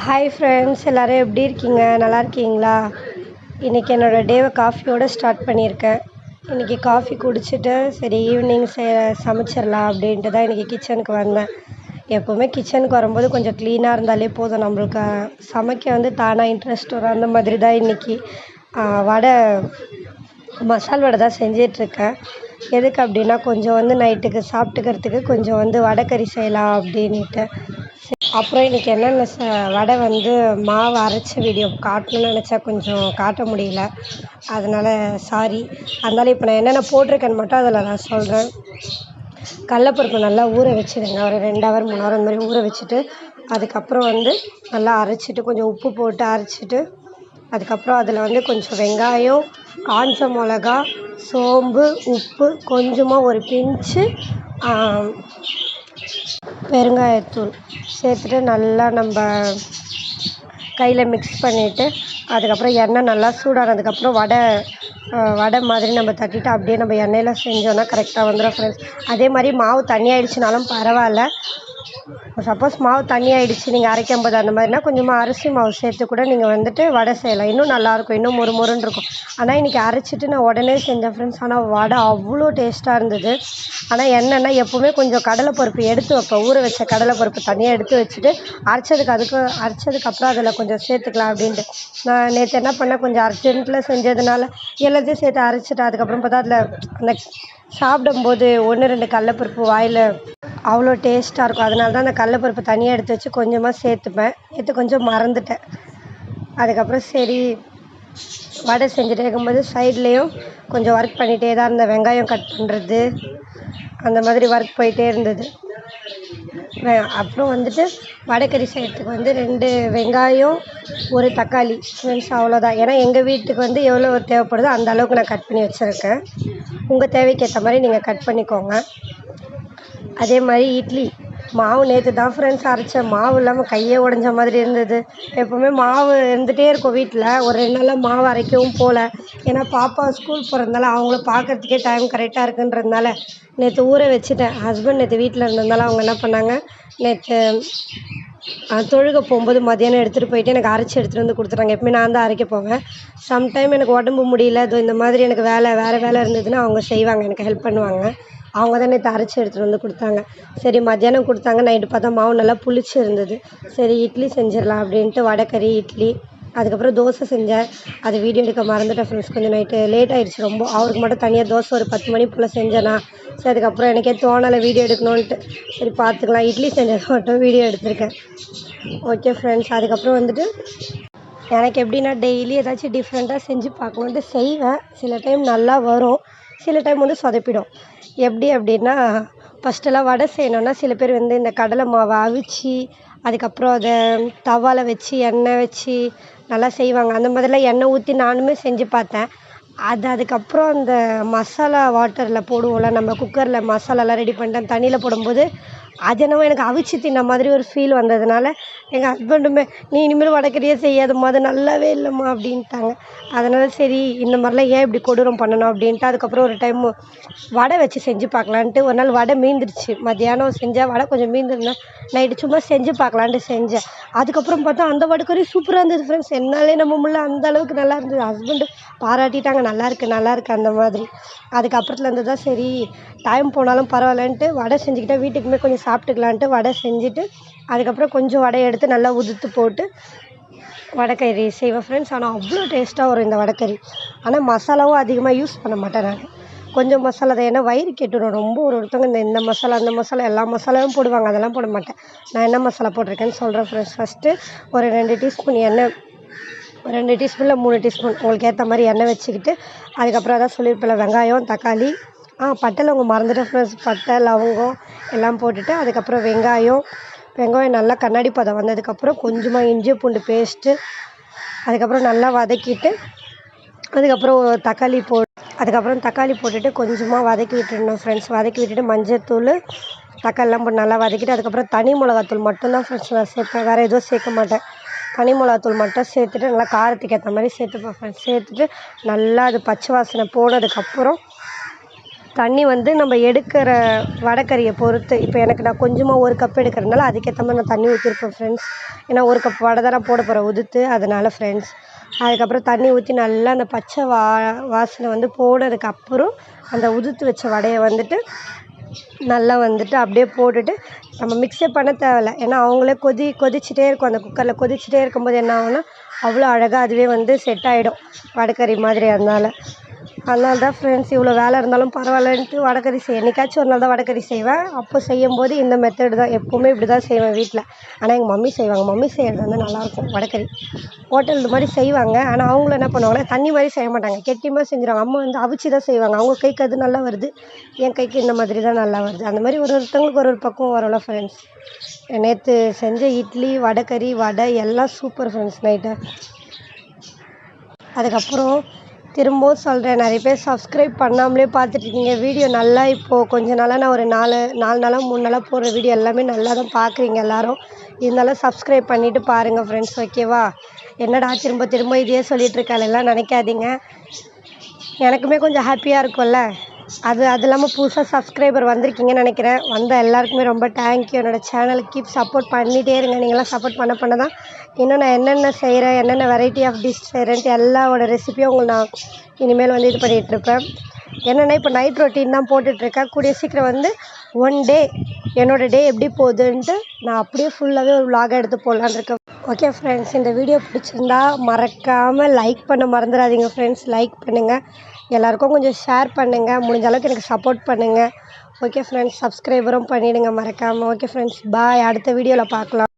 Hi friends, எல்லோரும் எப்படி இருக்கீங்க? நல்லா இருக்கீங்களா? இன்றைக்கி என்னோடய டேவை காஃபியோடு ஸ்டார்ட் பண்ணியிருக்கேன். இன்றைக்கி காஃபி குடிச்சிட்டு சரி ஈவினிங் சமைச்சிடலாம் அப்படின்ட்டு தான் இன்றைக்கி கிச்சனுக்கு வந்தேன். எப்போவுமே கிச்சனுக்கு வரும்போது கொஞ்சம் க்ளீனாக இருந்தாலே போதும், நம்மளுக்கு சமைக்க வந்து தானாக இன்ட்ரெஸ்ட் வரும். அந்த மாதிரி தான் இன்றைக்கி வடை மசால் வடை தான் செஞ்சிட்ருக்கேன். எதுக்கு அப்படின்னா கொஞ்சம் வந்து நைட்டுக்கு சாப்பிட்டுக்கிறதுக்கு கொஞ்சம் வந்து வடைக்கறி செய்யலாம் அப்படின்ட்டு. அப்புறம் இன்றைக்கி என்னென்ன வடை வந்து மாவு அரைச்ச வீடியோ காட்டணும்னு நினச்சா கொஞ்சம் காட்ட முடியல, அதனால் சாரி. அதனால் இப்போ நான் என்னென்ன போட்டிருக்கேன்னு மட்டும் அதில் நான் சொல்கிறேன். கடலப்பருப்பு நல்லா ஊற வச்சுடுங்க, ஒரு 2 ஹவர் 3 ஹவர் அந்த மாதிரி ஊற வச்சுட்டு அதுக்கப்புறம் வந்து நல்லா அரைச்சிட்டு கொஞ்சம் உப்பு போட்டு அரைச்சிட்டு அதுக்கப்புறம் அதில் வந்து கொஞ்சம் வெங்காயம், காஞ்ச மிளகா, சோம்பு, உப்பு, கொஞ்சமாக ஒரு பிஞ்சு பெருங்காயத்தூள் சேர்த்துட்டு நல்லா நம்ம கையில் மிக்ஸ் பண்ணிவிட்டு அதுக்கப்புறம் எண்ணெய் நல்லா சூடானதுக்கப்புறம் வடை மாதிரி நம்ம தட்டிட்டு அப்படியே நம்ம எண்ணெயில் செஞ்சோன்னா கரெக்டாக வந்துடும் ஃப்ரெண்ட்ஸ். அதே மாதிரி மாவு தண்ணி ஆகிடுச்சினாலும் பரவாயில்ல. சப்போஸ் மாவு தண்ணி ஆகிடுச்சி நீங்கள் அரைக்கும்போது அந்த மாதிரினா கொஞ்சமாக அரிசி மாவு சேர்த்து கூட நீங்கள் வந்துட்டு வடை செய்யலாம், இன்னும் நல்லாயிருக்கும், இன்னும் மொறுன்னு இருக்கும். ஆனால் இன்றைக்கி அரைச்சிட்டு நான் உடனே செஞ்சேன் ஃப்ரெண்ட்ஸ். ஆனால் வடை அவ்வளோ டேஸ்ட்டாக இருந்தது. ஆனால் என்னென்னா எப்போவுமே கொஞ்சம் கடலைப்பருப்பு எடுத்து வைப்பேன், ஊற வச்ச கடலைப்பருப்பு தனியாக எடுத்து வச்சுட்டு அரைச்சதுக்கப்புறம் அதில் கொஞ்சம் சேர்த்துக்கலாம் அப்படின்ட்டு. நான் நேற்று என்ன பண்ணேன், கொஞ்சம் அர்ஜென்ட்டில் செஞ்சதுனால எல்லாத்தையும் சேர்த்து அரைச்சிட்டேன். அதுக்கப்புறம் பார்த்தா அதில் அந்த சாப்பிடும்போது 1-2 கடலைப்பருப்பு வாயில் அவ்வளோ டேஸ்ட்டாக இருக்கும். அதனால தான் அந்த கடலைப்பருப்பு தனியாக எடுத்து வச்சு கொஞ்சமாக சேர்த்துப்பேன். நேற்று கொஞ்சம் மறந்துட்டேன். அதுக்கப்புறம் சரி வடை செஞ்சுட்டே இருக்கும்போது சைட்லேயும் கொஞ்சம் ஒர்க் பண்ணிகிட்டே தான் இருந்தேன். வெங்காயம் கட் பண்ணுறது அந்த மாதிரி ஒர்க் போயிட்டே இருந்தது. அப்புறம் வந்துட்டு வடைக்கறி செய்கிறதுக்கு வந்து 2 வெங்காயம் 1 தக்காளி ஃப்ரெண்ட்ஸ், அவ்வளோதான். ஏன்னா எங்கள் வீட்டுக்கு வந்து எவ்வளோ தேவைப்படுதோ அந்த அளவுக்கு நான் கட் பண்ணி வச்சுருக்கேன். உங்கள் தேவைக்கு ஏற்ற மாதிரி நீங்கள் கட் பண்ணிக்கோங்க. அதே மாதிரி இட்லி மாவு நேற்று தான் ஃப்ரெண்ட்ஸ் அரைச்சேன். மாவு இல்லாமல் கையே உடஞ்ச மாதிரி இருந்தது. எப்போவுமே மாவு இருந்துகிட்டே இருக்கும் வீட்டில். ஒரு 2 நாளாக மாவு அரைக்கவும் போகல. ஏன்னா பாப்பா ஸ்கூல் போகிறதுனால அவங்கள பார்க்குறதுக்கே டைம் கரெக்டாக இருக்குன்றதுனால நேற்று ஊற வச்சுட்டேன். ஹஸ்பண்ட் நேற்று வீட்டில் இருந்ததுனால அவங்க என்ன பண்ணாங்க, நேற்று தொழுக போகும்போது மதியானம் எடுத்துகிட்டு போயிட்டு எனக்கு அரைச்சி எடுத்துகிட்டு வந்து கொடுத்துட்டாங்க. எப்பவுமே நான் தான் அரைக்க போவேன். சம்டைம் எனக்கு உடம்பு முடியல, இந்த மாதிரி எனக்கு வேறு வேலை இருந்ததுன்னா அவங்க செய்வாங்க, எனக்கு ஹெல்ப் பண்ணுவாங்க. அவங்க தான் நேற்று அரைச்சி எடுத்துகிட்டு வந்து கொடுத்தாங்க. சரி மத்தியானம் கொடுத்தாங்க, நைட்டு பார்த்தா மாவு நல்லா புளிச்சு இருந்தது. சரி இட்லி செஞ்சிடலாம் அப்படின்ட்டு வடைக்கறி இட்லி, அதுக்கப்புறம் தோசை செஞ்சேன். அது வீடியோ எடுக்க மறந்துட்டேன் ஃப்ரெண்ட்ஸ். கொஞ்சம் நைட்டு லேட் ஆகிடுச்சு ரொம்ப. அவருக்கு மட்டும் தனியாக தோசை ஒரு 10 மணி போல் செஞ்சேனா. சரி அதுக்கப்புறம் எனக்கே தோணலை வீடியோ எடுக்கணுன்ட்டு. சரி பார்த்துக்கலாம், இட்லி செஞ்சது மட்டும் வீடியோ எடுத்திருக்கேன். Okay friends. அதுக்கப்புறம் வந்துட்டு எனக்கு எப்படின்னா டெய்லி ஏதாச்சும் டிஃப்ரெண்ட்டாக செஞ்சு பார்க்கணுன்ட்டு செய்வேன். சில டைம் நல்லா வரும், சில டைம் வந்து சொதப்பிடும். எப்படி அப்படின்னா ஃபஸ்ட்டெல்லாம் வடை செய்யணுன்னா சில பேர் வந்து இந்த கடலை மாவை அவிச்சு அதுக்கப்புறம் அதை தவாவில் வச்சு எண்ணெய் வச்சு நல்லா செய்வாங்க. அந்த மாதிரிலாம் எண்ணெய் ஊற்றி நானுமே செஞ்சு பார்த்தேன். அதுக்கப்புறம் அந்த மசாலா வாட்டரில் போடுவோம்ல, நம்ம குக்கரில் மசாலாலாம் ரெடி பண்ணிட்டு தண்ணியில் போடும்போது அது என்னவோ எனக்கு அவிச்சு தின்ன மாதிரி ஒரு ஃபீல் வந்ததுனால எங்கள் ஹஸ்பண்டுமே நீ இனிமேல் வடைக்கறியே செய்யாதம்மா, அது நல்லாவே இல்லைம்மா அப்படின்ட்டாங்க. அதனால் சரி இந்த மாதிரிலாம் ஏன் இப்படி கொடூரம் பண்ணணும் அப்படின்ட்டு அதுக்கப்புறம் ஒரு டைம் வடை வச்சு செஞ்சு பார்க்கலான்ட்டு ஒரு நாள் வடை மீந்துருச்சு. மத்தியானம் செஞ்சேன், வடை கொஞ்சம் மீந்துருந்தேன். நைட்டு சும்மா செஞ்சு பார்க்கலான்ட்டு செஞ்சேன். அதுக்கப்புறம் பார்த்தா அந்த வடைக்கறி சூப்பராக இருந்தது ஃப்ரெண்ட்ஸ். என்னாலே நம்ம முள்ள அந்த அளவுக்கு நல்லா இருந்தது. ஹஸ்பண்டு பாராட்டிட்டாங்க, நல்லாயிருக்கு அந்த மாதிரி. அதுக்கப்புறத்துலேருந்து தான் சரி டைம் போனாலும் பரவாயில்லன்ட்டு வடை செஞ்சுக்கிட்டேன். வீட்டுக்குமே கொஞ்சம் சாப்பிட்டுக்கலான்ட்டு வடை செஞ்சுட்டு அதுக்கப்புறம் கொஞ்சம் வடையை எடுத்து நல்லா உதுத்து போட்டு வடைக்கறி செய்வேன் ஃப்ரெண்ட்ஸ். ஆனால் அவ்வளோ டேஸ்ட்டாக வரும் இந்த வடைக்கறி. ஆனால் மசாலாவும் அதிகமாக யூஸ் பண்ண மாட்டேன் நான். கொஞ்சம் மசாலா தான், ஏன்னா வயிறு கெட்டுடும் ரொம்ப. ஒருத்தவங்க இந்த மசாலா அந்த மசாலா எல்லா மசாலாவும் போடுவாங்க, அதெல்லாம் போட மாட்டேன். நான் என்ன மசாலா போட்டிருக்கேன்னு சொல்கிறேன் ஃப்ரெண்ட்ஸ். ஃபஸ்ட்டு ஒரு 2 டீஸ்பூன் எண்ணெய், 2 டீஸ்பூனில் 3 டீஸ்பூன் உங்களுக்கு ஏற்ற மாதிரி எண்ணெய் வச்சுக்கிட்டு அதுக்கப்புறம் அதான் சொல்லியிருப்பேன் வெங்காயம் தக்காளி பட்டை லவங்கம் மறந்துட்டேன் ஃப்ரெண்ட்ஸ். பட்டை லவங்கம் எல்லாம் போட்டுட்டு அதுக்கப்புறம் வெங்காயம் நல்லா கண்ணாடி பதம் வந்ததுக்கப்புறம் கொஞ்சமாக இஞ்சி பூண்டு பேஸ்ட்டு அதுக்கப்புறம் நல்லா வதக்கிட்டு அதுக்கப்புறம் தக்காளி போட்டுட்டு கொஞ்சமாக வதக்கி விட்டுடணும் ஃப்ரெண்ட்ஸ். வதக்கி விட்டுட்டு மஞ்சள்தூள் தக்காளிலாம் போட்டு நல்லா வதக்கிட்டு அதுக்கப்புறம் தனி மிளகாத்தூள் மட்டும்தான் ஃப்ரெண்ட்ஸ் நான் சேர்ப்பேன், வேறு எதுவும் சேர்க்க மாட்டேன். தனி மிளகாத்தூள் மட்டும் சேர்த்துட்டு நல்லா காரத்துக்கு ஏற்ற மாதிரி சேர்த்துப்பேன் ஃப்ரெண்ட்ஸ். சேர்த்துட்டு நல்லா அது பச்சை வாசனை போனதுக்கப்புறம் தண்ணி வந்து நம்ம எடுக்கிற வடைக்கறியை பொறுத்து. இப்போ எனக்கு நான் கொஞ்சமாக 1 கப் எடுக்கிறதுனால அதுக்கேற்ற மாதிரி நான் தண்ணி ஊற்றிருப்பேன் ஃப்ரெண்ட்ஸ். ஏன்னா 1 கப் வடை தான் நான் போட போகிறேன் உதுத்து, அதனால் ஃப்ரெண்ட்ஸ். அதுக்கப்புறம் தண்ணி ஊற்றி நல்லா அந்த பச்சை வாசனை வந்து போனதுக்கப்புறம் அந்த உதுத்து வச்ச வடையை வந்துட்டு நல்லா வந்துட்டு அப்படியே போட்டுட்டு நம்ம மிக்ஸே பண்ண தேவையில்ல. ஏன்னா அவங்களே கொதிச்சிட்டே இருக்கும். அந்த குக்கரில் கொதிச்சிட்டே இருக்கும்போது என்ன ஆகும்னா அவ்வளோ அழகாக அதுவே வந்து செட் ஆகிடும் வடைக்கறி மாதிரி. அதனால தான் ஃப்ரெண்ட்ஸ் இவ்வளோ வேலை இருந்தாலும் பரவாயில்லன்ட்டு வடைக்கறி என்னைக்காச்சும் ஒரு நாள் தான் வடைக்கறி செய்வேன். அப்போ செய்யும்போது இந்த மெத்தடு தான் எப்போவுமே இப்படி தான் செய்வேன் வீட்டில். ஆனால் எங்கள் மம்மி செய்வாங்க. மம்மி செய்கிறது வந்து நல்லாயிருக்கும் வடைக்கறி. ஹோட்டல் இது மாதிரி செய்வாங்க. ஆனால் அவங்களும் என்ன பண்ணுவாங்கன்னா தண்ணி மாதிரி செய்ய மாட்டாங்க, கெட்டியமாக செஞ்சுருவாங்க. அம்மா வந்து அவிச்சு தான் செய்வாங்க. அவங்க கைக்கு அது நல்லா வருது, என் கைக்கு இந்த மாதிரி தான் நல்லா வருது. அந்த மாதிரி ஒருத்தவங்களுக்கு ஒரு பக்குவம் வரும்ல ஃப்ரெண்ட்ஸ். நேற்று செஞ்ச இட்லி, வடைக்கறி, வடை எல்லாம் சூப்பர் ஃப்ரெண்ட்ஸ் நைட்டு. அதுக்கப்புறம் திரும்பவும் சொல்கிறேன், நிறைய பேர் சப்ஸ்கிரைப் பண்ணாமலே பார்த்துட்ருக்கீங்க. வீடியோ நல்லா இப்போது கொஞ்ச நாளாக நான் ஒரு 4 நாளாக 3 நாளாக போடுற வீடியோ எல்லாமே நல்லா தான் பார்க்குறீங்க எல்லோரும். இருந்தாலும் சப்ஸ்கிரைப் பண்ணிவிட்டு பாருங்கள் ஃப்ரெண்ட்ஸ், ஓகேவா? என்னடா திரும்ப திரும்ப இதையே சொல்லிகிட்ருக்காளெல்லாம் நினைக்காதீங்க. எனக்குமே கொஞ்சம் ஹாப்பியாக இருக்கும்ல. அது இல்லாமல் புதுசாக சப்ஸ்கிரைபர் வந்திருக்கீங்கன்னு நினைக்கிறேன். வந்த எல்லாருக்குமே ரொம்ப தேங்க்யூ. என்னோடய சேனலுக்கு கீப் சப்போர்ட் பண்ணிகிட்டே இருங்க. நீங்களாம் சப்போர்ட் பண்ண தான் இன்னும் நான் என்னென்ன செய்கிறேன், என்னென்ன வெரைட்டி ஆஃப் டிஷ் செய்கிறேன்ட்டு எல்லாவோட ரெசிபியும் உங்களுக்கு நான் இனிமேல் வந்து இது பண்ணிகிட்ருப்பேன். என்னென்னா இப்போ நைட் ரொட்டீன் தான் போட்டுட்ருக்கேன். கூடிய சீக்கிரம் வந்து 1 டே என்னோடய டே எப்படி போகுதுன்ட்டு நான் அப்படியே ஃபுல்லாகவே ஒரு விலாகாக எடுத்து போடலான்னு இருக்கேன். ஓகே ஃப்ரெண்ட்ஸ், இந்த வீடியோ பிடிச்சிருந்தா மறக்காமல் லைக் பண்ண மறந்துடாதீங்க ஃப்ரெண்ட்ஸ். லைக் பண்ணுங்கள், எல்லாேருக்கும் கொஞ்சம் ஷேர் பண்ணுங்கள், முடிஞ்ச அளவுக்கு எனக்கு சப்போர்ட் பண்ணுங்கள். ஓகே ஃப்ரெண்ட்ஸ், சப்ஸ்கிரைபரும் பண்ணிவிடுங்க மறக்காமல். ஓகே ஃப்ரெண்ட்ஸ், பாய். அடுத்த வீடியோவில் பார்க்கலாம்.